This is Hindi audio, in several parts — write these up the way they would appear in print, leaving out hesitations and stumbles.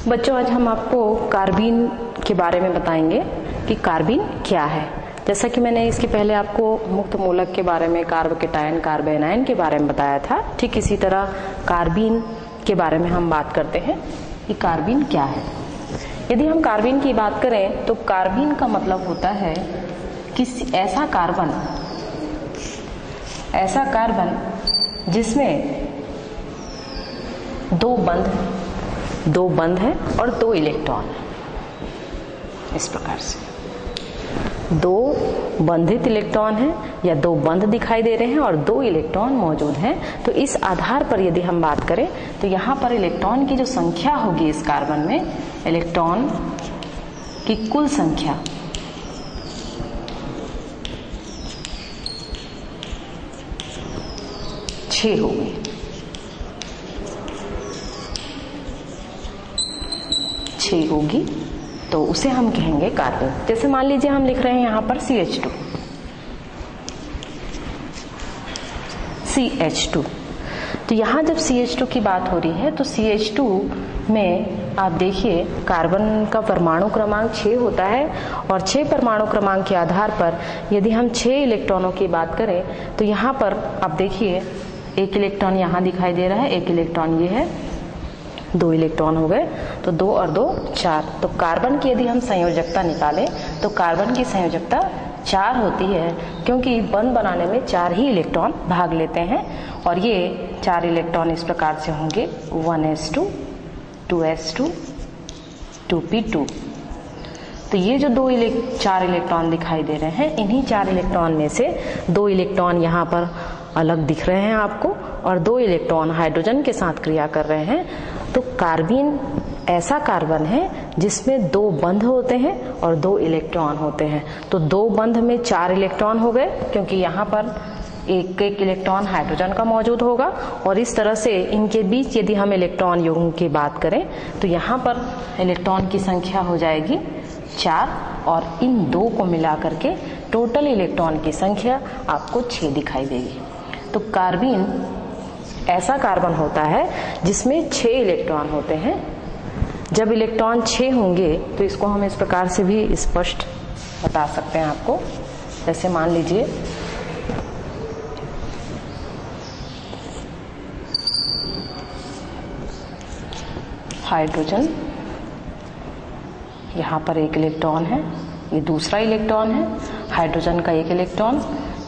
बच्चों, आज हम आपको कार्बीन के बारे में बताएंगे कि कार्बीन क्या है। जैसा कि मैंने इसके पहले आपको मुक्त मूलक के बारे में, कार्बोकेटायन, कार्बोएनायन के बारे में बताया था, ठीक इसी तरह कार्बीन के बारे में हम बात करते हैं कि कार्बीन क्या है। यदि हम कार्बीन की बात करें तो कार्बीन का मतलब होता है कि ऐसा कार्बन जिसमें दो बंध है और दो इलेक्ट्रॉन है। इस प्रकार से दो बंधित इलेक्ट्रॉन है या दो बंध दिखाई दे रहे हैं और दो इलेक्ट्रॉन मौजूद हैं। तो इस आधार पर यदि हम बात करें तो यहाँ पर इलेक्ट्रॉन की जो संख्या होगी इस कार्बन में, इलेक्ट्रॉन की कुल संख्या छह होगी। 6 होगी तो उसे हम कहेंगे कार्बन। जैसे मान लीजिए हम लिख रहे हैं यहाँ पर CH2। तो यहाँ जब CH2 की बात हो रही है तो CH2 में आप देखिए कार्बन का परमाणु क्रमांक 6 होता है और 6 परमाणु क्रमांक के आधार पर यदि हम 6 इलेक्ट्रॉनों की बात करें तो यहाँ पर आप देखिए एक इलेक्ट्रॉन यहाँ दिखाई दे रहा है, एक इलेक्ट्रॉन ये है, 2 इलेक्ट्रॉन हो गए। तो 2 और 2 4। तो कार्बन की यदि हम संयोजकता निकालें तो कार्बन की संयोजकता 4 होती है, क्योंकि बंध बनाने में 4 ही इलेक्ट्रॉन भाग लेते हैं और ये 4 इलेक्ट्रॉन इस प्रकार से होंगे 1s2, 2s2, 2p2। तो ये जो 4 इलेक्ट्रॉन दिखाई दे रहे हैं, इन्हीं 4 इलेक्ट्रॉन में से 2 इलेक्ट्रॉन यहाँ पर अलग दिख रहे हैं आपको और 2 इलेक्ट्रॉन हाइड्रोजन के साथ क्रिया कर रहे हैं। तो कार्बीन ऐसा कार्बन है जिसमें 2 बंध होते हैं और 2 इलेक्ट्रॉन होते हैं। तो 2 बंध में 4 इलेक्ट्रॉन हो गए, क्योंकि यहाँ पर एक इलेक्ट्रॉन हाइड्रोजन का मौजूद होगा और इस तरह से इनके बीच यदि हम इलेक्ट्रॉन युग्म की बात करें तो यहाँ पर इलेक्ट्रॉन की संख्या हो जाएगी 4 और इन 2 को मिला करके टोटल इलेक्ट्रॉन की संख्या आपको 6 दिखाई देगी। तो कार्बीन ऐसा कार्बन होता है जिसमें 6 इलेक्ट्रॉन होते हैं। जब इलेक्ट्रॉन 6 होंगे तो इसको हम इस प्रकार से भी स्पष्ट बता सकते हैं आपको। जैसे मान लीजिए हाइड्रोजन, यहाँ पर एक इलेक्ट्रॉन है, ये दूसरा इलेक्ट्रॉन है, हाइड्रोजन का एक इलेक्ट्रॉन,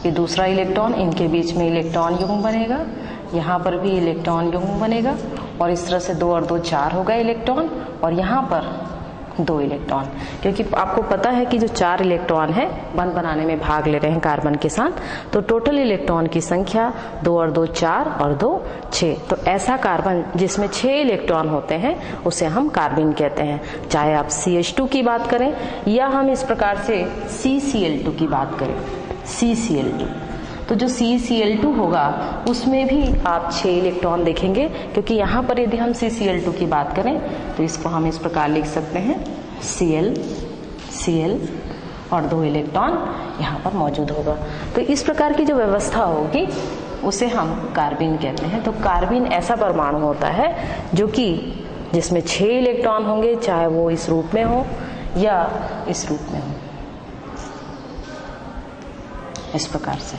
ये दूसरा इलेक्ट्रॉन, इनके बीच में इलेक्ट्रॉन युग्म बनेगा, यहाँ पर भी इलेक्ट्रॉन युग्म बनेगा और इस तरह से 2 और 2 4 हो गए इलेक्ट्रॉन और यहाँ पर 2 इलेक्ट्रॉन। क्योंकि आपको पता है कि जो 4 इलेक्ट्रॉन है बंध बनाने में भाग ले रहे हैं कार्बन के साथ, तो टोटल इलेक्ट्रॉन की संख्या 2 और 2 4 और 2 6। तो ऐसा कार्बन जिसमें 6 इलेक्ट्रॉन होते हैं उसे हम कार्बीन कहते हैं। चाहे आप CH2 की बात करें या हम इस प्रकार से CCl2 की बात करें, CCl2। तो जो CCl2 होगा उसमें भी आप 6 इलेक्ट्रॉन देखेंगे, क्योंकि यहाँ पर यदि हम CCl2 की बात करें तो इसको हम इस प्रकार लिख सकते हैं Cl और 2 इलेक्ट्रॉन यहाँ पर मौजूद होगा। तो इस प्रकार की जो व्यवस्था होगी उसे हम कार्बीन कहते हैं। तो कार्बीन ऐसा परमाणु होता है जो कि जिसमें 6 इलेक्ट्रॉन होंगे, चाहे वो इस रूप में हो या इस रूप में हो, इस प्रकार से।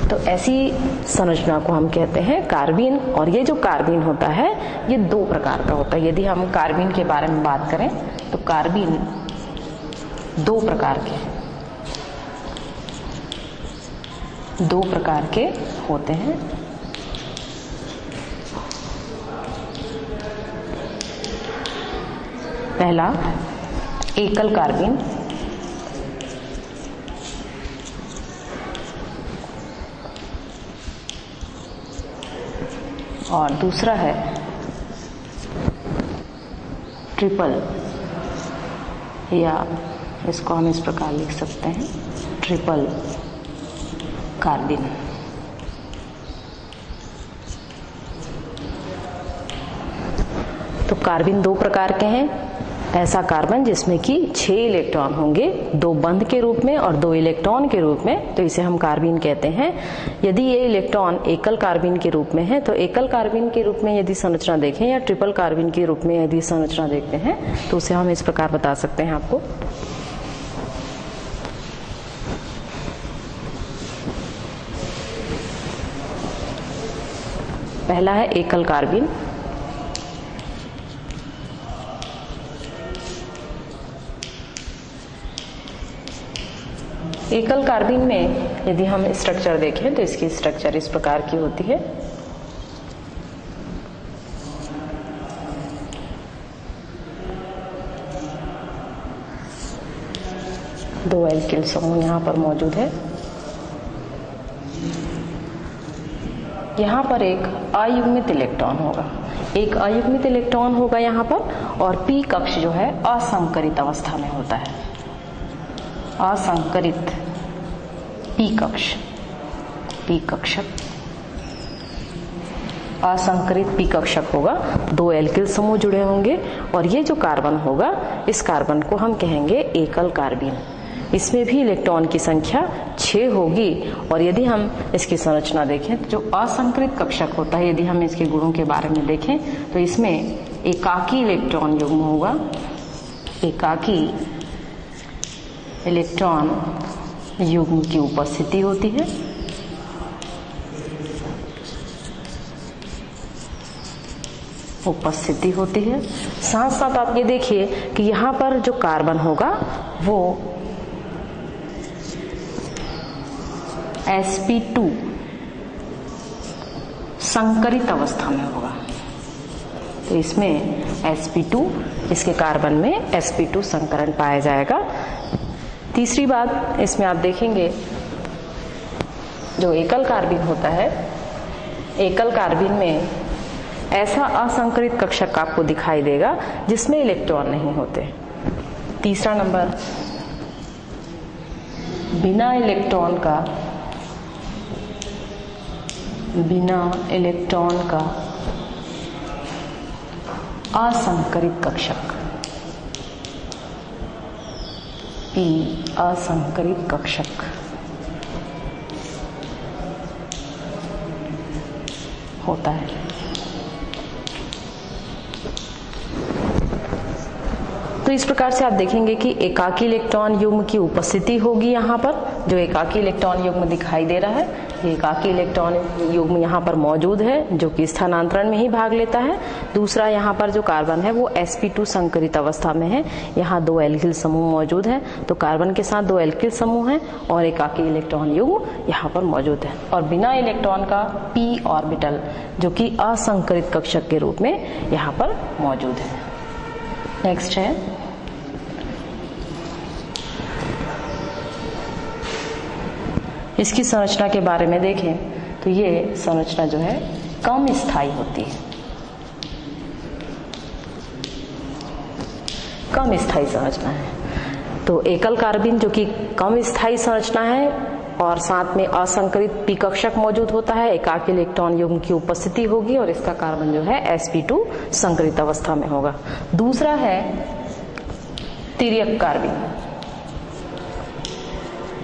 तो ऐसी संरचना को हम कहते हैं कार्बीन। और ये जो कार्बीन होता है ये 2 प्रकार का होता है। यदि हम कार्बीन के बारे में बात करें तो कार्बीन 2 प्रकार के होते हैं। पहला एकल कार्बीन, और दूसरा है ट्रिपल, या इसको हम इस प्रकार लिख सकते हैं ट्रिपल कार्बीन। तो कार्बीन 2 प्रकार के हैं। ऐसा कार्बन जिसमें कि 6 इलेक्ट्रॉन होंगे, 2 बंध के रूप में और 2 इलेक्ट्रॉन के रूप में, तो इसे हम कार्बीन कहते हैं। यदि ये इलेक्ट्रॉन एकल कार्बीन के रूप में है तो एकल कार्बीन के रूप में यदि संरचना देखें या ट्रिपल कार्बीन के रूप में यदि संरचना देखते हैं तो उसे हम इस प्रकार बता सकते हैं आपको। पहला है एकल कार्बीन। एकल कार्बीन में यदि हम स्ट्रक्चर देखें तो इसकी स्ट्रक्चर इस प्रकार की होती है। दो एल्किल समूह यहाँ पर मौजूद है। यहाँ पर एक अयुग्मित इलेक्ट्रॉन होगा, एक अयुग्मित इलेक्ट्रॉन होगा यहाँ पर, और पी कक्ष जो है असंकरित अवस्था में होता है। असंकरित पी कक्ष, पी कक्षक, असंकरित पी कक्षक होगा। 2 एल्किल समूह जुड़े होंगे और ये जो कार्बन होगा इस कार्बन को हम कहेंगे एकल कार्बीन। इसमें भी इलेक्ट्रॉन की संख्या 6 होगी। और यदि हम इसकी संरचना देखें तो जो असंकरित कक्षक होता है, यदि हम इसके गुणों के बारे में देखें तो इसमें एकाकी इलेक्ट्रॉन युग्म होगा, एकाकी इलेक्ट्रॉन युग्म की उपस्थिति होती है। उपस्थिति होती है। साथ साथ आप ये देखिए कि यहाँ पर जो कार्बन होगा वो sp2 संकरित अवस्था में होगा। तो इसमें sp2, इसके कार्बन में sp2 संकरण पाया जाएगा। तीसरी बात इसमें आप देखेंगे जो एकल कार्बीन होता है, एकल कार्बीन में ऐसा असंकरित कक्षक आपको दिखाई देगा जिसमें इलेक्ट्रॉन नहीं होते। तीसरा नंबर, बिना इलेक्ट्रॉन का, बिना इलेक्ट्रॉन का असंकरित कक्षक, पी असंकरित कक्षक होता है। तो इस प्रकार से आप देखेंगे कि एकाकी इलेक्ट्रॉन युग्म की उपस्थिति होगी। यहाँ पर जो एकाकी इलेक्ट्रॉन युग्म दिखाई दे रहा है, ये एकाकी इलेक्ट्रॉन युग्म यहाँ पर मौजूद है जो कि स्थानांतरण में ही भाग लेता है। दूसरा, यहाँ पर जो कार्बन है वो sp2 संकरित अवस्था में है। यहाँ 2 एल्किल समूह मौजूद है, तो कार्बन के साथ 2 एल्किल समूह हैं और एकाकी इलेक्ट्रॉन युग्म यहाँ पर मौजूद है। और बिना इलेक्ट्रॉन का p ऑर्बिटल जो कि असंकरित कक्षक के रूप में यहाँ पर मौजूद है। नेक्स्ट है इसकी संरचना के बारे में देखें तो ये संरचना जो है कम स्थायी होती है, कम स्थायी संरचना है। तो एकल कार्बीन जो कि कम स्थायी संरचना है और साथ में असंकरित पी कक्षक मौजूद होता है, एकाकी इलेक्ट्रॉन युग्म की उपस्थिति होगी और इसका कार्बन जो है sp2 संकरित अवस्था में होगा। दूसरा है तिर्यक कार्बीन।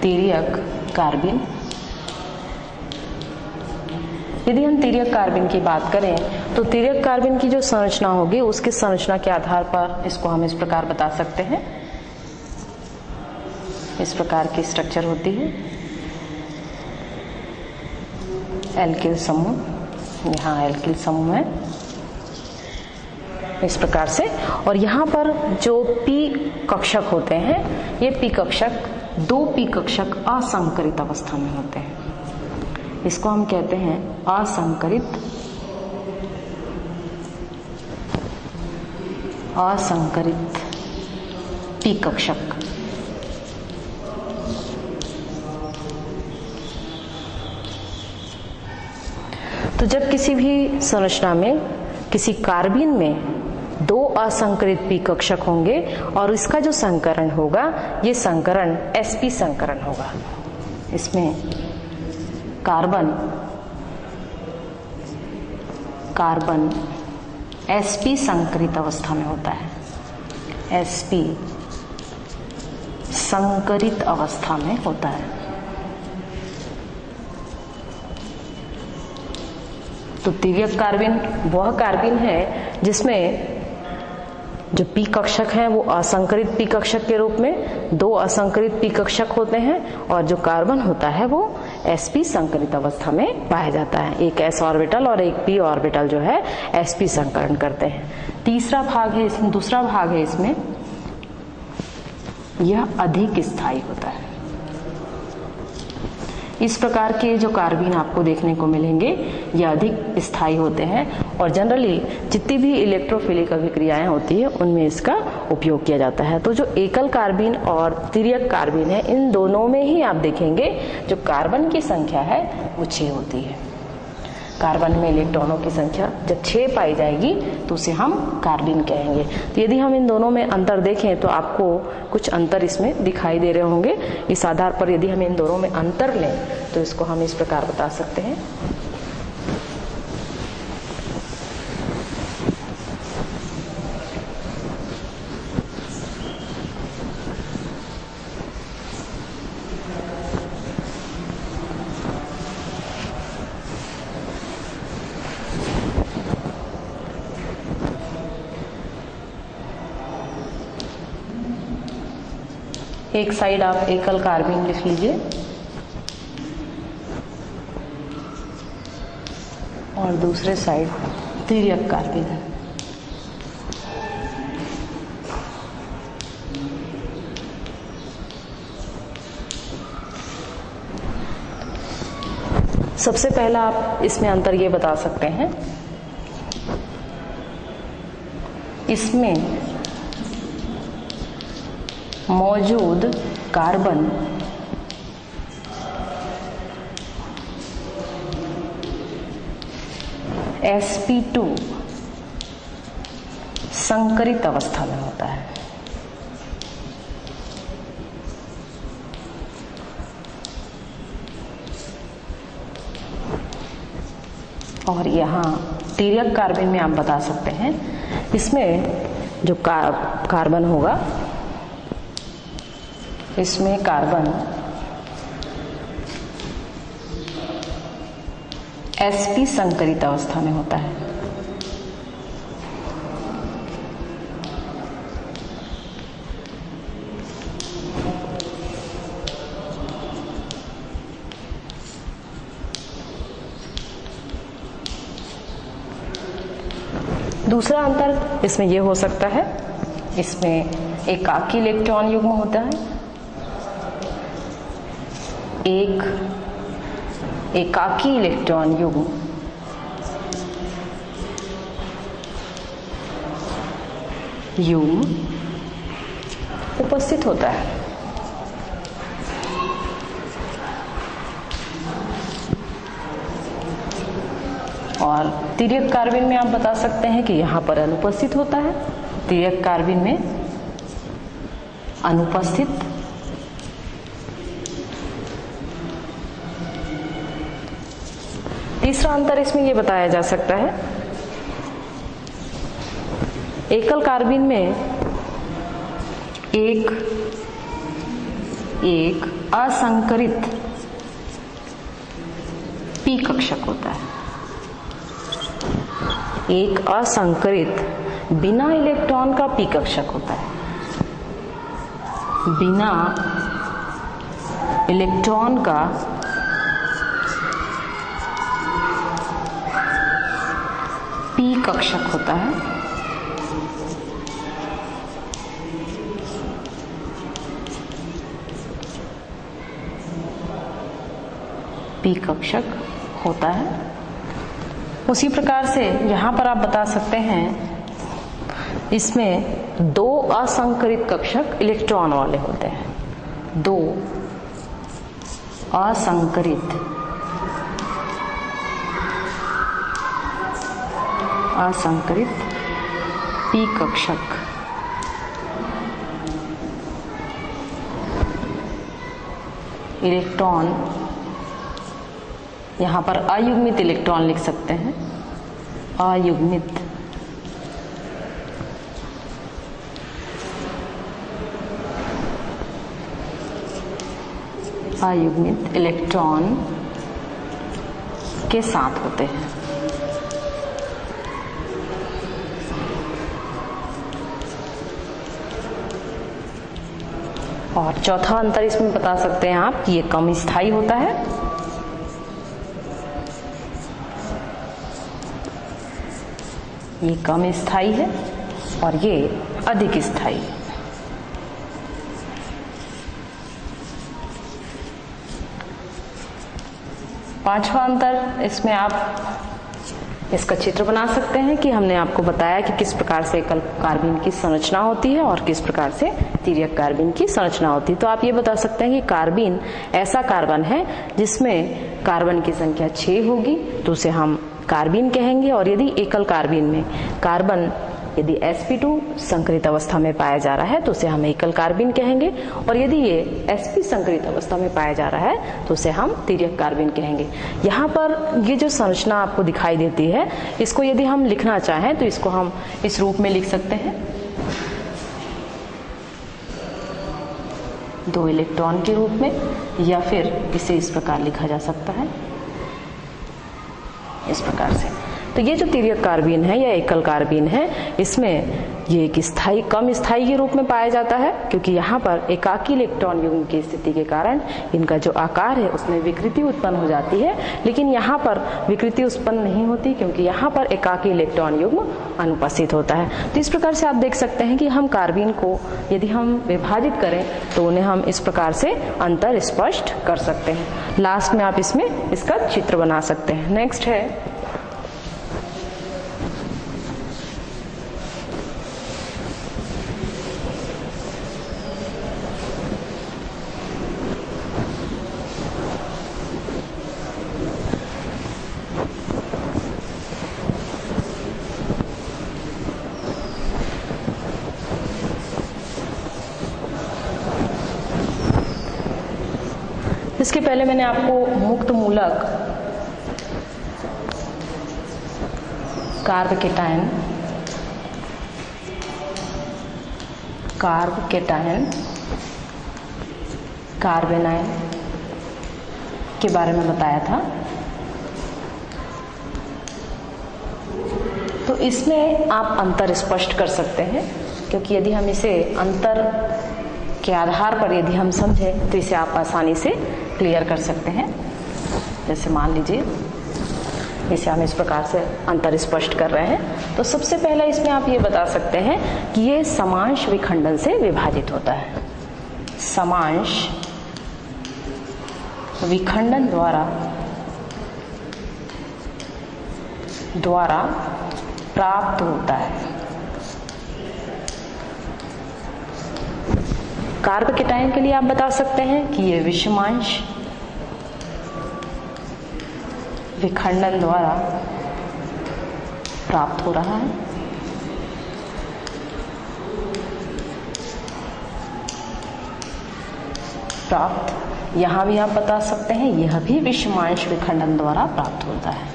तिर्यक कार्बीन, यदि हम तिर्यक कार्बीन की बात करें तो तिर्यक कार्बीन की जो संरचना होगी उसकी संरचना के आधार पर इसको हम इस प्रकार बता सकते हैं। इस प्रकार की स्ट्रक्चर होती है, एल्किल समूह, यहाँ एल्किल समूह है इस प्रकार से। और यहाँ पर जो पी कक्षक होते हैं, ये पी कक्षक 2 पी कक्षक असंकरित अवस्था में होते हैं। इसको हम कहते हैं असंकरित, असंकरित पी कक्षक। तो जब किसी भी संरचना में, किसी कार्बीन में 2 असंकरित पी कक्षक होंगे और इसका जो संकरण होगा ये संकरण sp संकरण होगा। इसमें कार्बन sp संकरित अवस्था में होता है, sp संकरित अवस्था में होता है। तो तिर्यक कार्बिन वह कार्बिन है जिसमें जो पी कक्षक हैं वो असंकरित पी कक्षक के रूप में, दो असंकरित पी कक्षक होते हैं, और जो कार्बन होता है वो sp संकरित अवस्था में पाया जाता है। एक s ऑर्बिटल और एक p ऑर्बिटल जो है sp संकरण करते हैं। तीसरा भाग है इसमें, दूसरा भाग है इसमें, यह अधिक स्थायी होता है। इस प्रकार के जो कार्बिन आपको देखने को मिलेंगे ये अधिक स्थायी होते हैं और जनरली जितनी भी इलेक्ट्रोफिलिक अभिक्रियाएं होती है उनमें इसका उपयोग किया जाता है। तो जो एकल कार्बिन और तिर्यक कार्बिन है, इन दोनों में ही आप देखेंगे जो कार्बन की संख्या है वो 6 होती है। कार्बन में इलेक्ट्रॉनों की संख्या जब 6 पाई जाएगी तो उसे हम कार्बिन कहेंगे। तो यदि हम इन दोनों में अंतर देखें तो आपको कुछ अंतर इसमें दिखाई दे रहे होंगे। इस आधार पर यदि हम इन दोनों में अंतर लें तो इसको हम इस प्रकार बता सकते हैं। एक साइड आप एकल कार्बिन लिख लीजिए और दूसरे साइड तिर्यक कार्बिन। सबसे पहला आप इसमें अंतर ये बता सकते हैं, इसमें मौजूद कार्बन sp2 संकरित अवस्था में होता है और यहाँ तिर्यक कार्बिन में आप बता सकते हैं इसमें जो कार्बन होगा, इसमें कार्बन sp संकरित अवस्था में होता है। दूसरा अंतर इसमें यह हो सकता है, इसमें एकाकी इलेक्ट्रॉन युग्म होता है, एक एकाकी इलेक्ट्रॉन युग्म उपस्थित होता है। और तिर्यक कार्बिन में आप बता सकते हैं कि यहां पर अनुपस्थित होता है, तिर्यक कार्बिन में अनुपस्थित। तीसरा अंतर इसमें यह बताया जा सकता है, एकल कार्बिन में एक असंकरित पी कक्षक होता है, एक असंकरित बिना इलेक्ट्रॉन का पी कक्षक होता है, बिना इलेक्ट्रॉन का पी कक्षक होता है। पी कक्षक होता है। उसी प्रकार से यहां पर आप बता सकते हैं, इसमें दो असंकरित कक्षक इलेक्ट्रॉन वाले होते हैं, दो असंकरित पी कक्षक इलेक्ट्रॉन, यहां पर अयुग्मित इलेक्ट्रॉन लिख सकते हैं, अयुग्मित अयुग्मित इलेक्ट्रॉन के साथ होते हैं। और चौथा अंतर इसमें बता सकते हैं आप कि ये कम स्थायी होता है, ये कम स्थायी है और ये अधिक स्थायी है। पांचवा अंतर इसमें आप इसका चित्र बना सकते हैं कि हमने आपको बताया कि किस प्रकार से एकल कार्बन की संरचना होती है और किस प्रकार से तिर्यक कार्बन की संरचना होती है। तो आप ये बता सकते हैं कि कार्बन ऐसा कार्बन है जिसमें कार्बन की संख्या 6 होगी तो उसे हम कार्बन कहेंगे। और यदि एकल कार्बन में कार्बन यदि sp2 संकरित अवस्था में पाया जा रहा है तो उसे हम एकल कार्बन कहेंगे। और यदि ये sp संकरित अवस्था में पाया जा रहा है तो उसे हम तिर्यक कार्बन कहेंगे। यहाँ पर ये जो संरचना आपको दिखाई देती है, इसको यदि हम लिखना चाहें तो इसको हम इस रूप में लिख सकते हैं, 2 इलेक्ट्रॉन के रूप में, या फिर इसे इस प्रकार लिखा जा सकता है, इस प्रकार से। तो ये जो तिर्यक कार्बन है या एकल कार्बन है, इसमें ये एक स्थायी कम स्थायी के रूप में पाया जाता है, क्योंकि यहाँ पर एकाकी इलेक्ट्रॉन युग्म की स्थिति के कारण इनका जो आकार है उसमें विकृति उत्पन्न हो जाती है। लेकिन यहाँ पर विकृति उत्पन्न नहीं होती क्योंकि यहाँ पर एकाकी इलेक्ट्रॉन युग्म अनुपस्थित होता है। तो इस प्रकार से आप देख सकते हैं कि हम कार्बन को यदि हम विभाजित करें तो उन्हें हम इस प्रकार से अंतर स्पष्ट कर सकते हैं। लास्ट में आप इसमें इसका चित्र बना सकते हैं। नेक्स्ट है इसके पहले मैंने आपको मुक्त मूलक कार्ब केटायन कार्बेनायन के बारे में बताया था। तो इसमें आप अंतर स्पष्ट कर सकते हैं, क्योंकि यदि हम इसे अंतर के आधार पर यदि हम समझें तो इसे आप आसानी से क्लियर कर सकते हैं। जैसे मान लीजिए इसे हम इस प्रकार से अंतर स्पष्ट कर रहे हैं। तो सबसे पहले इसमें आप ये बता सकते हैं कि ये समांश विखंडन से विभाजित होता है। समांश विखंडन द्वारा प्राप्त होता है। कार्ब केटायन के लिए आप बता सकते हैं कि यह विषमांश विखंडन द्वारा प्राप्त हो रहा है। प्राप्त यहां भी आप बता सकते हैं, यह भी विषमांश विखंडन द्वारा प्राप्त होता है।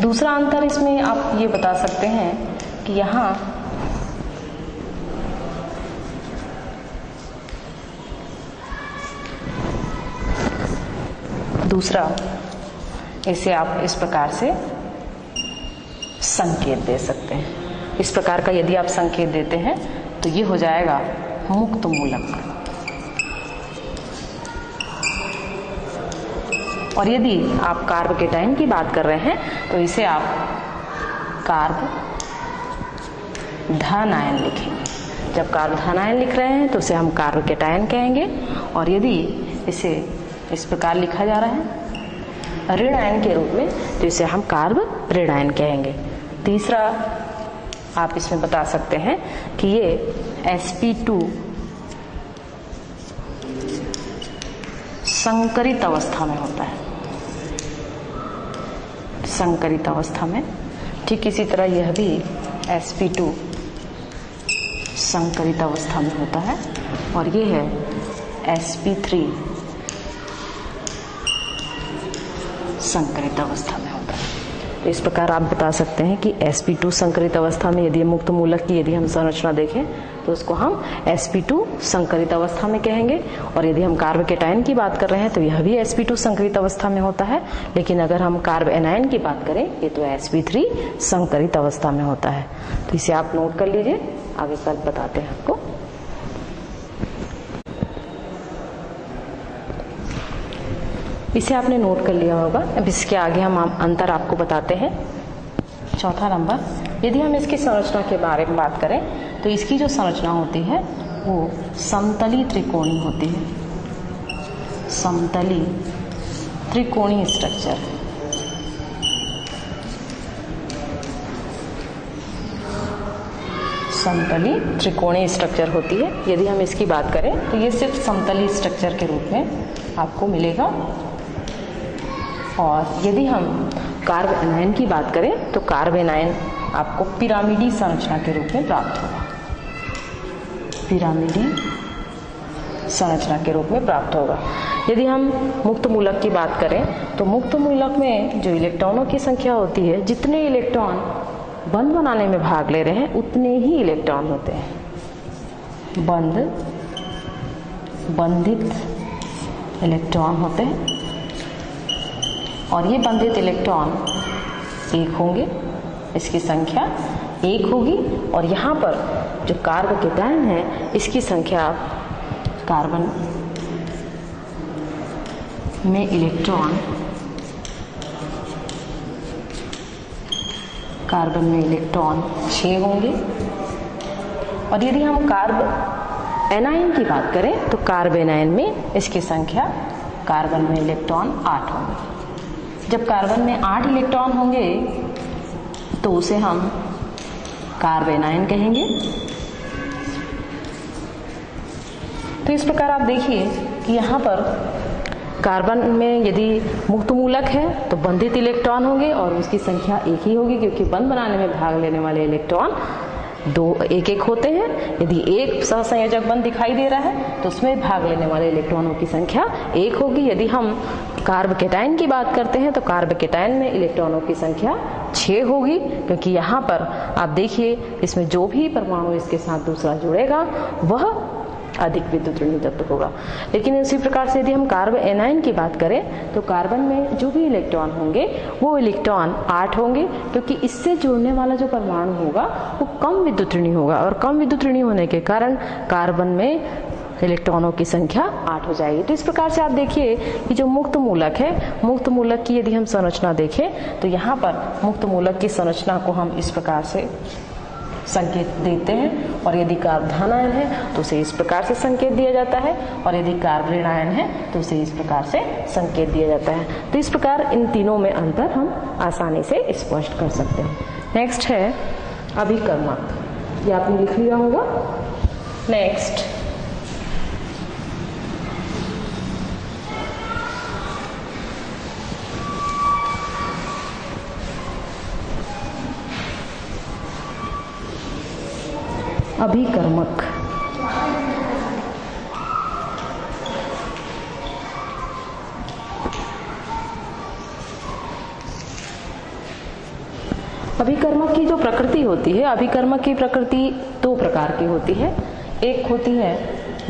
दूसरा अंतर इसमें आप ये बता सकते हैं कि यहाँ दूसरा इसे आप इस प्रकार से संकेत दे सकते हैं। इस प्रकार का यदि आप संकेत देते हैं तो ये हो जाएगा मुक्त मूलक। और यदि आप कार्ब केटायन की बात कर रहे हैं तो इसे आप कार्ब धन आयन लिखेंगे। जब कार्ब धन आयन लिख रहे हैं तो उसे हम कार्ब केटायन कहेंगे। और यदि इसे इस प्रकार लिखा जा रहा है ऋण आयन के रूप में तो इसे हम कार्ब ऋण आयन कहेंगे। तीसरा आप इसमें बता सकते हैं कि ये sp2 संकरित अवस्था में होता है। संकरित अवस्था में ठीक इसी तरह यह भी sp2 संकरित अवस्था में होता है। और ये है sp3 संकरित अवस्था में होता है। तो इस प्रकार आप बता सकते हैं कि sp2 संकरित अवस्था में यदि मुक्त मूलक की यदि हम संरचना देखें तो उसको हम sp2 संकरित अवस्था में कहेंगे। और यदि हम कार्ब केटायन की बात कर रहे हैं तो यह भी sp2 संकरित अवस्था में होता है। लेकिन अगर हम कार्ब एनायन की बात करें ये तो sp3 संकरित अवस्था में होता है। तो इसे आप नोट कर लीजिए, आगे कल बताते हैं आपको। इसे आपने नोट कर लिया होगा। अब इसके आगे हम अंतर आपको बताते हैं। चौथा नंबर, यदि हम इसकी संरचना के बारे में बात करें तो इसकी जो संरचना होती है वो समतली त्रिकोणी होती है। समतली त्रिकोणीय स्ट्रक्चर, समतली त्रिकोणीय स्ट्रक्चर होती है। यदि हम इसकी बात करें तो ये सिर्फ समतली स्ट्रक्चर के रूप में आपको मिलेगा। और यदि हम कार्ब एनायन की बात करें तो कार्ब एनायन आपको पिरामिडी संरचना के रूप में प्राप्त होगा। पिरामिडी संरचना के रूप में प्राप्त होगा। यदि हम मुक्त मूलक की बात करें तो मुक्त मूलक में जो इलेक्ट्रॉनों की संख्या होती है, जितने इलेक्ट्रॉन बंध बनाने में भाग ले रहे हैं उतने ही इलेक्ट्रॉन होते हैं। बंधित इलेक्ट्रॉन होते हैं और ये बंधित इलेक्ट्रॉन एक होंगे, इसकी संख्या एक होगी। और यहाँ पर जो कार्ब केटायन है इसकी संख्या कार्बन में इलेक्ट्रॉन 6 होंगे। और यदि हम कार्ब एनायन की बात करें तो कार्ब एनायन में इसकी संख्या कार्बन में इलेक्ट्रॉन 8 होंगे। जब कार्बन में 8 इलेक्ट्रॉन होंगे तो उसे हम कार्ब एनायन कहेंगे। तो इस प्रकार आप देखिए कि यहाँ पर कार्बन में यदि मुक्त मूलक है तो बंधित इलेक्ट्रॉन होंगे और उसकी संख्या एक ही होगी, क्योंकि बंध बनाने में भाग लेने वाले इलेक्ट्रॉन एक एक होते हैं। यदि एक सहसंयोजक बंध दिखाई दे रहा है तो उसमें भाग लेने वाले इलेक्ट्रॉनों की संख्या एक होगी। यदि हम कार्ब केटायन की बात करते हैं तो कार्ब केटायन में इलेक्ट्रॉनों की संख्या 6 होगी, क्योंकि यहाँ पर आप देखिए इसमें जो भी परमाणु इसके साथ दूसरा जुड़ेगा वह अधिक विद्युत ऋणात्मक तत्व होगा। लेकिन इसी प्रकार से यदि हम कार्ब एनायन की बात करें तो कार्बन में जो भी इलेक्ट्रॉन होंगे वो इलेक्ट्रॉन 8 होंगे, क्योंकि इससे जुड़ने वाला जो परमाणु होगा वो कम विद्युत ऋणी होगा और कम विद्युत ऋणी होने के कारण कार्बन में इलेक्ट्रॉनों की संख्या 8 हो जाएगी। तो इस प्रकार से आप देखिए कि जो मुक्त मूलक है, मुक्त मूलक की यदि हम संरचना देखें तो यहाँ पर मुक्त मूलक की संरचना को हम इस प्रकार से संकेत देते हैं। और यदि कार्ब धनायन है तो उसे इस प्रकार से संकेत दिया जाता है, और यदि कार्ब ऋणायन है तो उसे इस प्रकार से संकेत दिया जाता है। तो इस प्रकार इन तीनों में अंतर हम आसानी से स्पष्ट कर सकते हैं। नेक्स्ट है अभिकर्मक, ये आपने लिख लिया होगा। नेक्स्ट अभिकर्मक। अभिकर्मक की जो प्रकृति होती है, अभिकर्मक की प्रकृति 2 प्रकार की होती है। एक होती है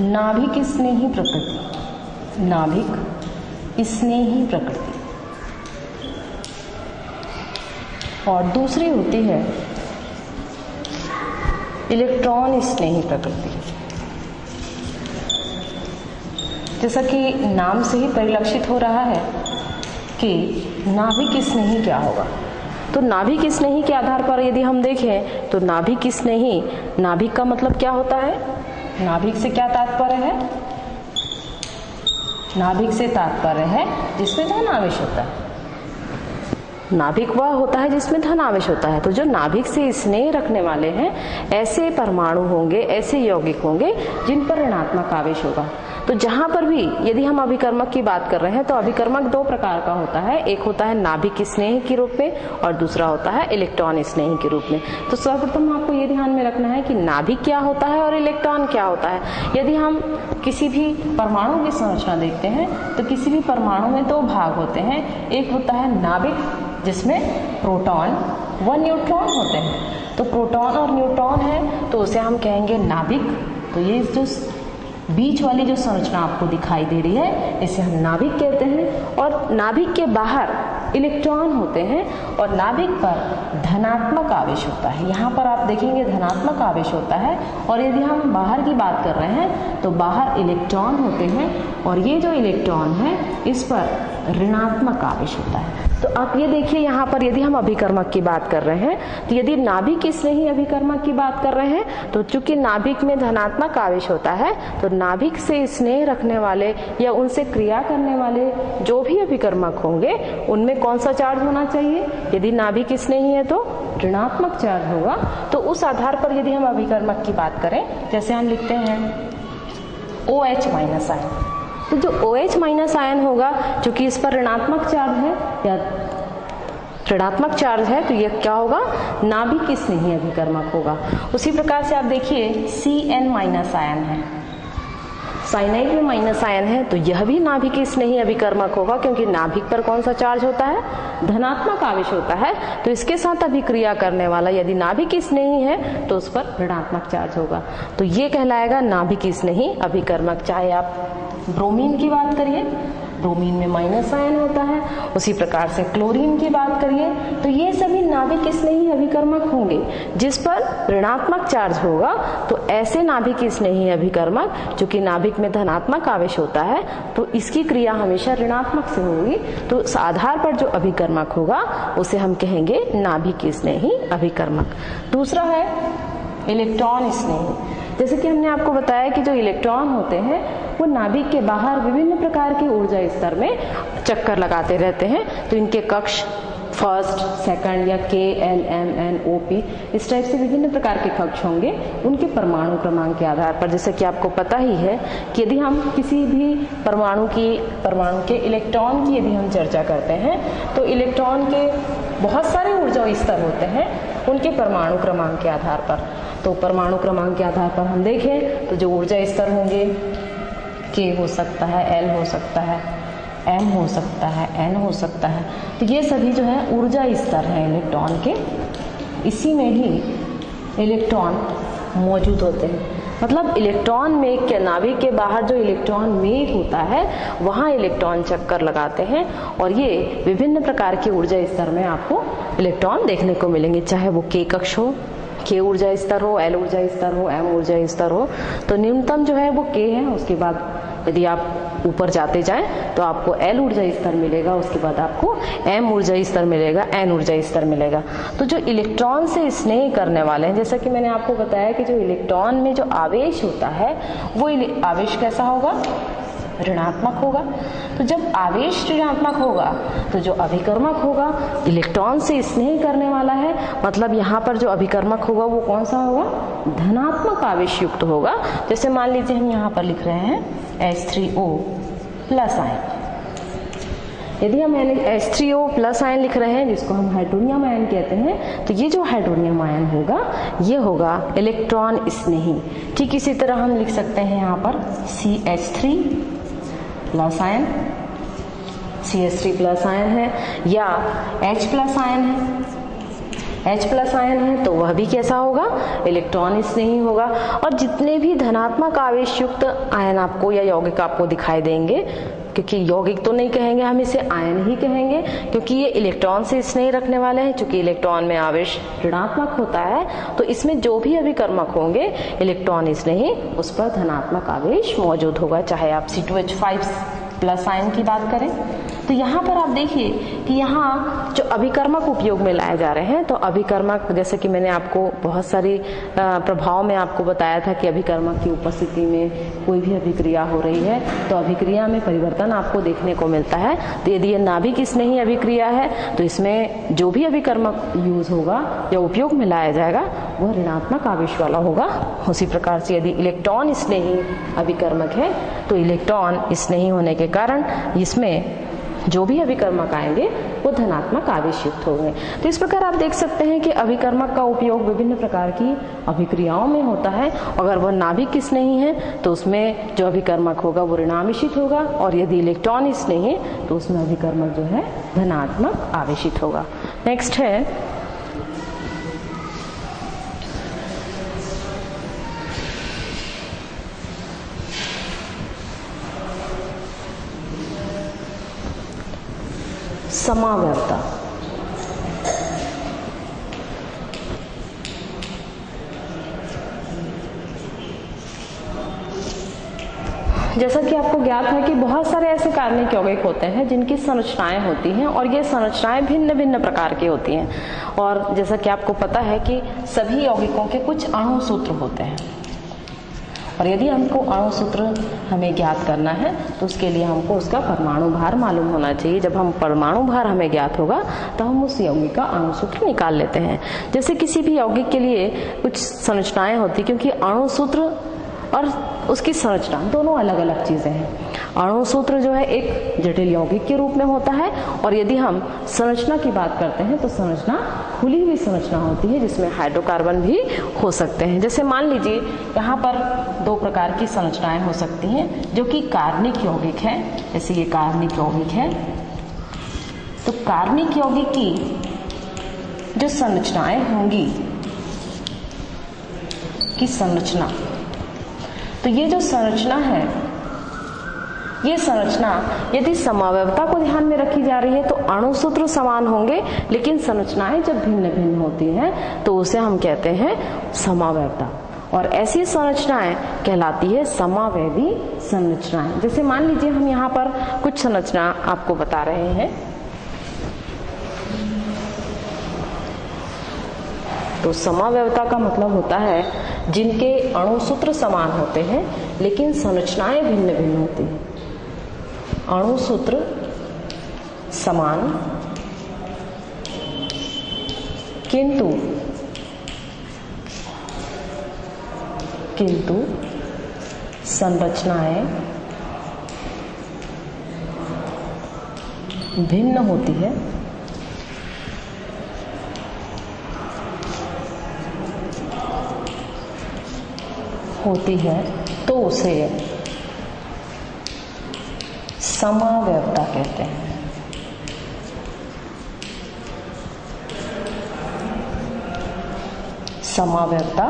नाभिक स्नेही प्रकृति, नाभिक स्नेही प्रकृति, और दूसरी होती है इलेक्ट्रॉन स्नेही प्रकृति। जैसा कि नाम से ही परिलक्षित हो रहा है कि नाभिक स्नेही क्या होगा, तो नाभिक स्नेही के आधार पर यदि हम देखें तो नाभिक स्नेही, नाभिक का मतलब क्या होता है, नाभिक से क्या तात्पर्य है, नाभिक से तात्पर्य है जिसमें धनावेश होता है। नाभिक वह होता है जिसमें धनावेश होता है। तो जो नाभिक से स्नेह रखने वाले हैं ऐसे परमाणु होंगे, ऐसे यौगिक होंगे जिन पर ऋणात्मक आवेश होगा। तो जहां पर भी यदि हम अभिकर्मक की बात कर रहे हैं तो अभिकर्मक 2 प्रकार का होता है। एक होता है नाभिक स्नेही के रूप में और दूसरा होता है इलेक्ट्रॉन स्नेही के रूप में। तो सर्वप्रथम आपको ये ध्यान में रखना है कि नाभिक क्या होता है और इलेक्ट्रॉन क्या होता है। यदि हम किसी भी परमाणु की संरचना देखते हैं तो किसी भी परमाणु में 2 भाग होते हैं। एक होता है नाभिक जिसमें प्रोटॉन व न्यूट्रॉन होते हैं। तो प्रोटॉन और न्यूट्रॉन है तो उसे हम कहेंगे नाभिक। तो ये जो बीच वाली जो संरचना आपको दिखाई दे रही है इसे हम नाभिक कहते हैं। और नाभिक के बाहर इलेक्ट्रॉन होते हैं और नाभिक पर धनात्मक आवेश होता है। यहाँ पर आप देखेंगे धनात्मक आवेश होता है। और यदि हम बाहर की बात कर रहे हैं तो बाहर इलेक्ट्रॉन होते हैं और ये जो इलेक्ट्रॉन है इस पर ऋणात्मक आवेश होता है। तो आप ये देखिए यहाँ पर यदि हम अभिकर्मक की बात कर रहे हैं तो यदि नाभिक स्नेही अभिकर्मक की बात कर रहे हैं तो चूंकि नाभिक में धनात्मक आवेश होता है तो नाभिक से स्नेह रखने वाले या उनसे क्रिया करने वाले जो भी अभिकर्मक होंगे उनमें कौन सा चार्ज होना चाहिए? यदि नाभिक स्नेही है तो ऋणात्मक चार्ज होगा। तो उस आधार पर यदि हम अभिकर्मक की बात करें, जैसे हम लिखते हैं OH माइनस आयन, तो जो OH माइनस आयन होगा चूंकि इस पर ऋणात्मक चार्ज है या ऋणात्मक चार्ज है तो यह क्या होगा? नाभिक स्नेही अभिकर्मक होगा। उसी प्रकार से आप देखिए CN माइनस आयन है, साइनाइड में माइनस आयन है तो यह भी नाभिक स्नेही अभिकर्मक होगा क्योंकि नाभिक पर कौन सा चार्ज होता है? धनात्मक आवेश होता है। तो इसके साथ अभिक्रिया करने वाला यदि नाभिक स्नेही है तो उस पर ऋणात्मक चार्ज होगा। तो ये कहलाएगा नाभिक स्नेही अभिकर्मक। चाहे आप ब्रोमीन की बात करिए, ब्रोमीन में माइनस आयन होता है, उसी प्रकार से क्लोरीन की बात करिए तो ये सभी नाभिक स्नेही अभिकर्मक होंगे जिस पर ऋणात्मक चार्ज होगा। तो ऐसे नाभिक स्नेही अभिकर्मक चूंकि नाभिक में धनात्मक आवेश होता है तो इसकी क्रिया हमेशा ऋणात्मक से होगी। तो उस आधार पर जो अभिकर्मक होगा उसे हम कहेंगे नाभिक स्नेही अभिकर्मक। दूसरा है इलेक्ट्रॉन स्नेही। जैसे कि हमने आपको बताया कि जो इलेक्ट्रॉन होते हैं वो नाभिक के बाहर विभिन्न प्रकार के ऊर्जा स्तर में चक्कर लगाते रहते हैं। तो इनके कक्ष फर्स्ट, सेकंड या K, L, M, N, O, P इस टाइप से विभिन्न प्रकार के कक्ष होंगे उनके परमाणु क्रमांक के आधार पर। जैसे कि आपको पता ही है कि यदि हम किसी भी परमाणु के इलेक्ट्रॉन की यदि हम चर्चा करते हैं तो इलेक्ट्रॉन के बहुत सारे ऊर्जा स्तर होते हैं उनके परमाणु क्रमांक के आधार पर। तो परमाणु क्रमांक के आधार पर हम देखें तो जो ऊर्जा स्तर होंगे K हो सकता है, L हो सकता है, M हो सकता है, N हो सकता है। तो ये सभी जो है ऊर्जा स्तर हैं इलेक्ट्रॉन के। इसी में ही इलेक्ट्रॉन मौजूद होते हैं। मतलब इलेक्ट्रॉन मेघ के नाभिक के बाहर जो इलेक्ट्रॉन मेघ होता है वहाँ इलेक्ट्रॉन चक्कर लगाते हैं और ये विभिन्न प्रकार के ऊर्जा स्तर में आपको इलेक्ट्रॉन देखने को मिलेंगे। चाहे वो K कक्ष हो, K ऊर्जा स्तर हो, L ऊर्जा स्तर हो, M ऊर्जा स्तर हो। तो न्यूनतम जो है वो K है। उसके बाद यदि आप ऊपर जाते जाएं तो आपको L ऊर्जा स्तर मिलेगा, उसके बाद आपको M ऊर्जा स्तर मिलेगा, N ऊर्जा स्तर मिलेगा। तो जो इलेक्ट्रॉन से स्नेह करने वाले हैं, जैसा कि मैंने आपको बताया कि जो इलेक्ट्रॉन में जो आवेश होता है वो आवेश कैसा होगा? ऋणात्मक होगा। तो जब आवेश ऋणात्मक होगा तो जो अभिकर्मक होगा इलेक्ट्रॉन से स्नेह करने वाला है। मतलब यहाँ पर जो अभिकर्मक होगा वो कौन सा होगा? धनात्मक आवेश युक्त होगा। जैसे मान लीजिए हम यहाँ पर लिख रहे हैं H3O प्लस आयन। यदि हम H3O प्लस आयन लिख रहे हैं जिसको हम हाइड्रोनियम आयन कहते हैं तो ये जो हाइड्रोनियम आयन होगा ये होगा इलेक्ट्रॉन स्नेही। ठीक इसी तरह हम लिख सकते हैं यहाँ पर CH3 plus ion, CH3 plus ion है या H प्लस आयन है। H प्लस आयन है तो वह भी कैसा होगा? इलेक्ट्रॉन स्नेही होगा। और जितने भी धनात्मक आवेश युक्त आयन आपको या यौगिक आपको दिखाई देंगे, क्योंकि यौगिक तो नहीं कहेंगे, हम इसे आयन ही कहेंगे क्योंकि ये इलेक्ट्रॉन से स्नेह रखने वाले हैं। चूंकि इलेक्ट्रॉन में आवेश ऋणात्मक होता है तो इसमें जो भी अभिकर्मक होंगे इलेक्ट्रॉन स्नेही उस पर धनात्मक आवेश मौजूद होगा। चाहे आप C2H5 प्लस आयन की बात करें तो यहाँ पर आप देखिए कि यहाँ जो अभिकर्मक उपयोग में लाए जा रहे हैं तो अभिकर्मक, जैसे कि मैंने आपको बहुत सारी प्रभाव में आपको बताया था कि अभिकर्मक की उपस्थिति में कोई भी अभिक्रिया हो रही है तो अभिक्रिया में परिवर्तन आपको देखने को मिलता है। तो यदि ये नाभिक स्नेही अभिक्रिया है तो इसमें जो भी अभिकर्मक यूज होगा या उपयोग में लाया जाएगा वह ऋणात्मक आवेश वाला होगा। उसी प्रकार से यदि इलेक्ट्रॉन स्नेही अभिकर्मक है तो इलेक्ट्रॉन स्नेही होने के कारण इसमें जो भी अभिकर्मक आएंगे वो धनात्मक आवेश युक्त होंगे। तो इस प्रकार आप देख सकते हैं कि अभिकर्मक का उपयोग विभिन्न प्रकार की अभिक्रियाओं में होता है। अगर वह नाभिक किस नहीं है तो उसमें जो अभिकर्मक होगा वो ऋणावेशित होगा, और यदि इलेक्ट्रॉन इस नहीं है तो उसमें अभिकर्मक जो है धनात्मक आवेशित होगा। नेक्स्ट है समावयवता। जैसा कि आपको ज्ञात है कि बहुत सारे ऐसे कार्बनिक यौगिक होते हैं जिनकी संरचनाएं होती हैं, और ये संरचनाएं भिन्न भिन्न प्रकार की होती हैं। और जैसा कि आपको पता है कि सभी यौगिकों के कुछ अणु सूत्र होते हैं, और यदि हमको अणु सूत्र हमें ज्ञात करना है तो उसके लिए हमको उसका परमाणु भार मालूम होना चाहिए। जब हम परमाणु भार हमें ज्ञात होगा तो हम उस यौगिक का अणु सूत्र निकाल लेते हैं। जैसे किसी भी यौगिक के लिए कुछ संरचनाएं होती, क्योंकि अणु सूत्र और उसकी संरचना दोनों अलग अलग चीजें हैं। अणु सूत्र जो है एक जटिल यौगिक के रूप में होता है, और यदि हम संरचना की बात करते हैं तो संरचना खुली हुई संरचना होती है जिसमें हाइड्रोकार्बन भी हो सकते हैं। जैसे मान लीजिए यहाँ पर दो प्रकार की संरचनाएं हो सकती हैं जो कि कार्बनिक यौगिक है। जैसे ये कार्बनिक यौगिक है, तो कार्बनिक यौगिक की जो संरचनाएं होंगी की संरचना, तो ये जो संरचना है, ये संरचना यदि समावयवता को ध्यान में रखी जा रही है तो अणु सूत्र समान होंगे, लेकिन संरचनाएं जब भिन्न भिन्न होती हैं तो उसे हम कहते हैं समावयवता। और ऐसी संरचनाएं कहलाती है समावयवी संरचनाएं। जैसे मान लीजिए हम यहाँ पर कुछ संरचना आपको बता रहे हैं, तो समावयवता का मतलब होता है जिनके अणु सूत्र समान होते हैं लेकिन संरचनाएं भिन्न भिन्न होती हैं। अणु सूत्र समान किंतु संरचनाएं भिन्न होती है, तो उसे समावयवता कहते हैं। समावयवता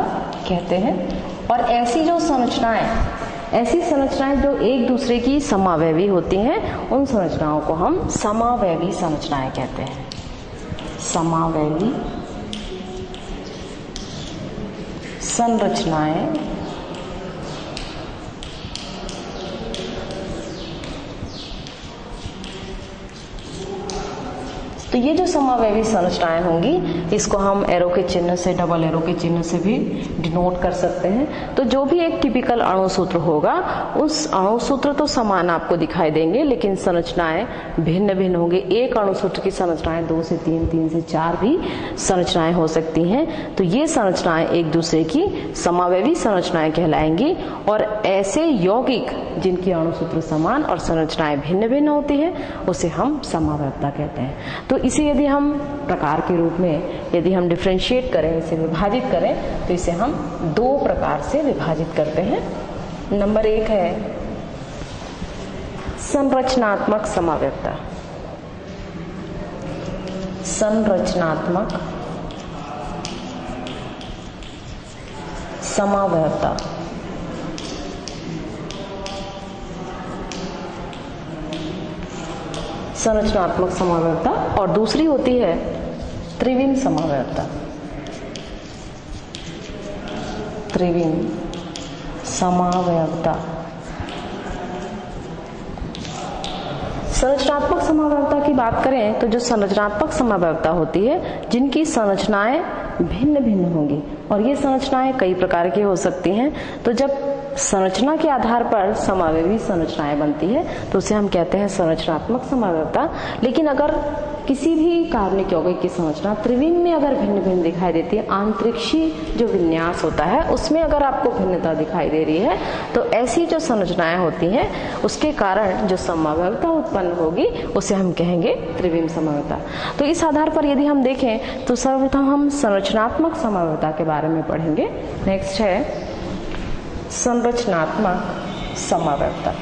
कहते हैं। और ऐसी संरचनाएं जो एक दूसरे की समावयवी होती हैं, उन संरचनाओं को हम समावयवी संरचनाएं कहते हैं। समावयवी संरचनाएं तो ये जो समावयवी संरचनाएं होंगी, इसको हम एरो के चिन्ह से, डबल एरो के चिन्ह से भी डिनोट कर सकते हैं। तो जो भी एक टिपिकल अणु सूत्र होगा, उस अणु सूत्र तो समान आपको दिखाई देंगे लेकिन संरचनाएं भिन्न भिन्न होंगी। एक अणु सूत्र की संरचनाएं 2 से 3, 3 से 4 भी संरचनाएं हो सकती हैं। तो ये संरचनाएं एक दूसरे की समावयवी संरचनाएं कहलाएंगी। और ऐसे यौगिक जिनकी अणु सूत्र समान और संरचनाएं भिन्न भिन्न होती है उसे हम समावयवता कहते हैं। तो इसे यदि हम प्रकार के रूप में यदि हम डिफरेंशिएट करें, इसे विभाजित करें, तो इसे हम 2 प्रकार से विभाजित करते हैं। नंबर 1 है संरचनात्मक समावयवता। संरचनात्मक समावयवता। संरचनात्मक समावयवता। और दूसरी होती है त्रिविम समावयवता। त्रिविम समावयवता। संरचनात्मक समावयवता की बात करें तो जो संरचनात्मक समावयवता होती है जिनकी संरचनाएं भिन्न भिन्न होंगी, और ये संरचनाएं कई प्रकार की हो सकती हैं। तो जब संरचना के आधार पर समावयवी संरचनाएं बनती है तो उसे हम कहते हैं संरचनात्मक समावयवता। लेकिन अगर किसी भी कार्बनिक यौगिक की संरचना त्रिविम में अगर भिन्न भिन्न दिखाई देती है, आंतरिक्षीय जो विन्यास होता है उसमें अगर आपको भिन्नता दिखाई दे रही है, तो ऐसी जो संरचनाएं होती हैं उसके कारण जो समवयवता उत्पन्न होगी उसे हम कहेंगे त्रिविम समवयवता। तो इस आधार पर यदि हम देखें तो सर्वप्रथम हम संरचनात्मक समवयवता के बारे में पढ़ेंगे। नेक्स्ट है संरचनात्मक समवयवता।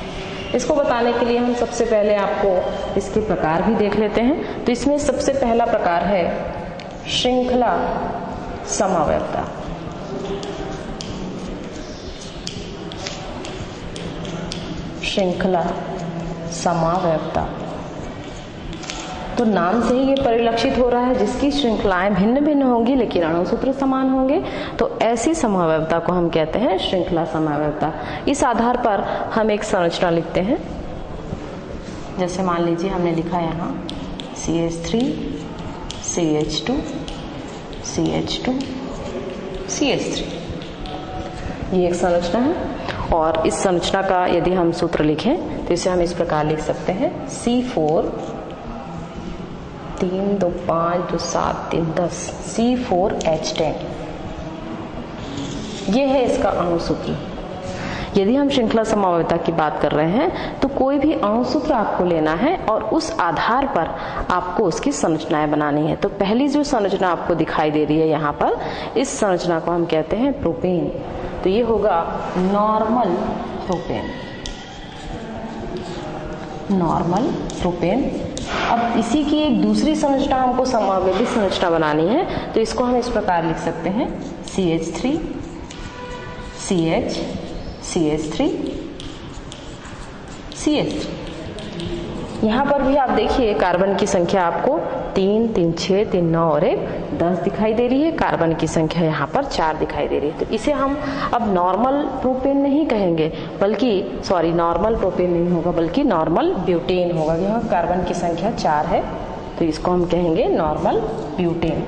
इसको बताने के लिए हम सबसे पहले आपको इसके प्रकार भी देख लेते हैं। तो इसमें सबसे पहला प्रकार है श्रृंखला समवयवता। श्रृंखला समवयवता, तो नाम से ही ये परिलक्षित हो रहा है, जिसकी श्रृंखलाएं भिन्न भिन्न होंगी लेकिन अणुसूत्र समान होंगे, तो ऐसी समवयवता को हम कहते हैं श्रृंखला समवयवता। इस आधार पर हम एक संरचना लिखते हैं। जैसे मान लीजिए हमने लिखा यहाँ CH3 CH2 CH2 CH3, ये एक संरचना है। और इस संरचना का यदि हम सूत्र लिखें तो इसे हम इस प्रकार लिख सकते हैं C4 3 2 5 2 7 3 10 C4H10, ये है इसका अणुसूत्र। यदि हम श्रृंखला समवयवता की बात कर रहे हैं तो कोई भी अणुसूत्र आपको लेना है और उस आधार पर आपको उसकी संरचनाएं बनानी है। तो पहली जो संरचना आपको दिखाई दे रही है यहाँ पर, इस संरचना को हम कहते हैं प्रोपेन। तो ये होगा नॉर्मल प्रोपेन, नॉर्मल प्रोपेन। अब इसी की एक दूसरी संरचना हमको समवयवी संरचना बनानी है, तो इसको हम इस प्रकार लिख सकते हैं CH3 CH CH3 CH3। यहाँ पर भी आप देखिए कार्बन की संख्या आपको 3 3 6 3 9 और 1 10 दिखाई दे रही है। कार्बन की संख्या यहाँ पर 4 दिखाई दे रही है। तो इसे हम अब नॉर्मल प्रोपेन नहीं कहेंगे, बल्कि सॉरी नॉर्मल प्रोपेन नहीं होगा बल्कि नॉर्मल ब्यूटेन होगा। यहाँ कार्बन की संख्या 4 है तो इसको हम कहेंगे नॉर्मल ब्यूटेन।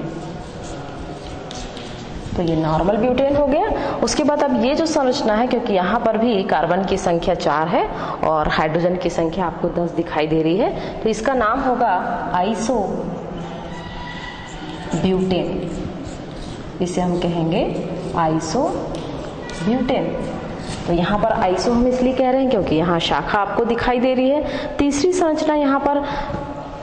तो ये नॉर्मल ब्यूटेन हो गया। उसके बाद अब ये जो संरचना है, क्योंकि यहाँ पर भी कार्बन की संख्या 4 है और हाइड्रोजन की संख्या आपको 10 दिखाई दे रही है, तो इसका नाम होगा आइसो ब्यूटेन। इसे हम कहेंगे आइसो ब्यूटेन। तो यहाँ पर आइसो हम इसलिए कह रहे हैं क्योंकि यहाँ शाखा आपको दिखाई दे रही है। तीसरी संरचना यहाँ पर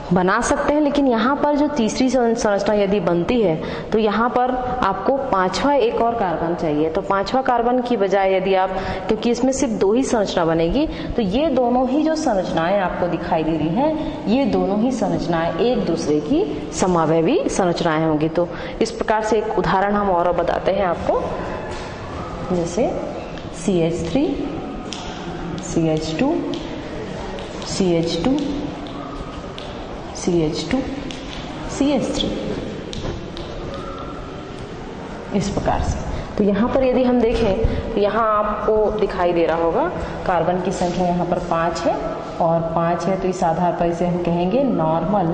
बना सकते हैं, लेकिन यहाँ पर जो तीसरी संरचना यदि बनती है तो यहाँ पर आपको पांचवा एक और कार्बन चाहिए। तो पांचवा कार्बन की बजाय यदि आप, क्योंकि इसमें सिर्फ 2 ही संरचना बनेगी, तो ये दोनों ही जो संरचनाएं आपको दिखाई दे रही हैं, ये दोनों ही संरचनाएं एक दूसरे की समवयवी संरचनाएं होंगी। तो इस प्रकार से एक उदाहरण हम और बताते हैं आपको। जैसे CH3 CH2 CH2 CH2 CH3, इस प्रकार से। तो यहाँ पर यदि हम देखें तो यहाँ आपको दिखाई दे रहा होगा कार्बन की संख्या यहाँ पर 5 है और 5 है, तो इस आधार पर इसे हम कहेंगे नॉर्मल।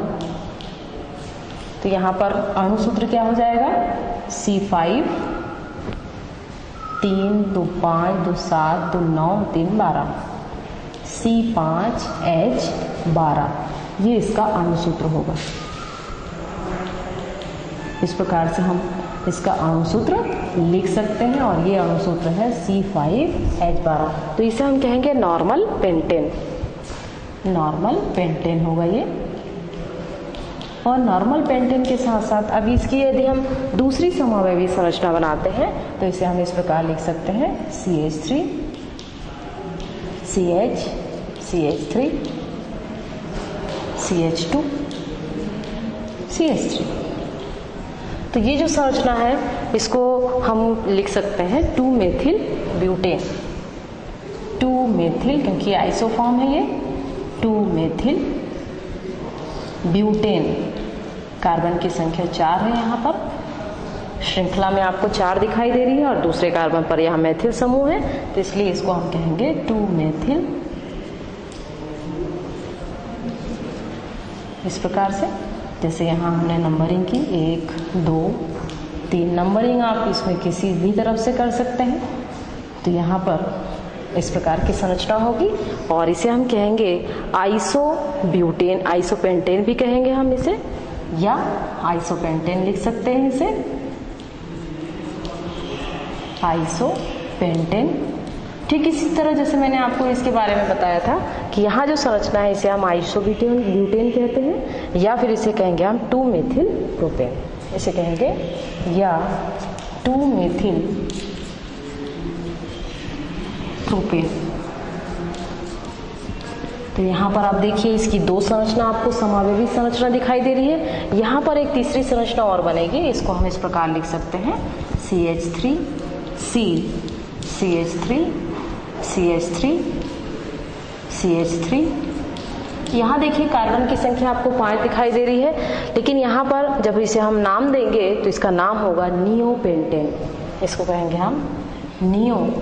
तो यहाँ पर अणुसूत्र क्या हो जाएगा C5 3 2 5 2 7 2 9 3 12 C5H12, ये इसका अणुसूत्र होगा। इस प्रकार से हम इसका अणुसूत्र लिख सकते हैं और ये अणुसूत्र है C5H12। तो इसे हम कहेंगे नॉर्मल पेंटेन, नॉर्मल पेंटेन होगा ये। और नॉर्मल पेंटेन के साथ साथ अब इसकी यदि हम दूसरी समवयवी संरचना बनाते हैं तो इसे हम इस प्रकार लिख सकते हैं CH3 CH CH3 CH2 CH3। तो ये जो संरचना है इसको हम लिख सकते हैं 2 मेथिल ब्यूटेन। 2 मेथिल, क्योंकि आइसोफॉर्म है ये, 2 मेथिल ब्यूटेन। कार्बन की संख्या 4 है यहाँ पर, श्रृंखला में आपको 4 दिखाई दे रही है और दूसरे कार्बन पर यहाँ मेथिल समूह है, तो इसलिए इसको हम कहेंगे 2 मेथिल। इस प्रकार से जैसे यहाँ हमने नंबरिंग की 1 2 3, नंबरिंग आप इसमें किसी भी तरफ से कर सकते हैं। तो यहाँ पर इस प्रकार की संरचना होगी और इसे हम कहेंगे आइसोब्यूटेन, आइसोपेंटेन भी कहेंगे हम इसे, या आइसोपेंटेन लिख सकते हैं इसे, आइसोपेंटेन। ठीक इसी तरह जैसे मैंने आपको इसके बारे में बताया था कि यहाँ जो संरचना है इसे हम आइसोब्यूटेन कहते हैं, या फिर इसे कहेंगे हम 2-मेथिल प्रोपेन, इसे कहेंगे या 2-मेथिल प्रोपेन। तो यहाँ पर आप देखिए इसकी दो संरचना आपको समावेवी संरचना दिखाई दे रही है। यहाँ पर एक तीसरी संरचना और बनेगी, इसको हम इस प्रकार लिख सकते हैं CH3 C CH3 CH3 CH3। यहाँ देखिए कार्बन की संख्या आपको 5 दिखाई दे रही है, लेकिन यहाँ पर जब इसे हम नाम देंगे तो इसका नाम होगा नियोपेंटेन, इसको कहेंगे हम नियोपेंटेन।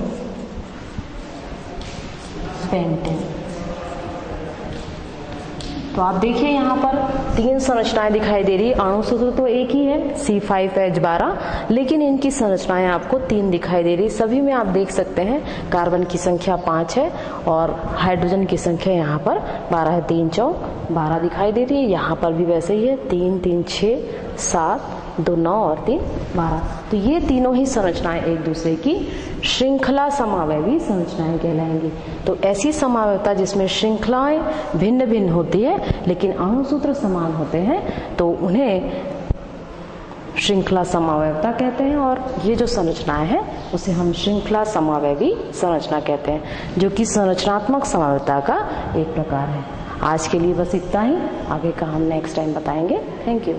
तो आप देखिए यहाँ पर 3 संरचनाएं दिखाई दे रही है, अणु सूत्र तो एक ही है C5H12, लेकिन इनकी संरचनाएं आपको 3 दिखाई दे रही है। सभी में आप देख सकते हैं कार्बन की संख्या 5 है और हाइड्रोजन की संख्या यहाँ पर 12 है, 3 चौक 12 दिखाई दे रही है। यहाँ पर भी वैसे ही है, 3 3 6 7 2 9 और 3 12। तो ये तीनों ही संरचनाएं एक दूसरे की श्रृंखला समावयवी संरचनाएं कहलाएंगी। तो ऐसी समावयवता जिसमें श्रृंखलाएं भिन्न भिन्न होती है लेकिन अणुसूत्र समान होते हैं, तो उन्हें श्रृंखला समावयवता कहते हैं। और ये जो संरचनाएं हैं उसे हम श्रृंखला समावयवी संरचना कहते हैं, जो कि संरचनात्मक समावयवता का एक प्रकार है। आज के लिए बस इतना ही, आगे का हम नेक्स्ट टाइम बताएंगे। Thank you.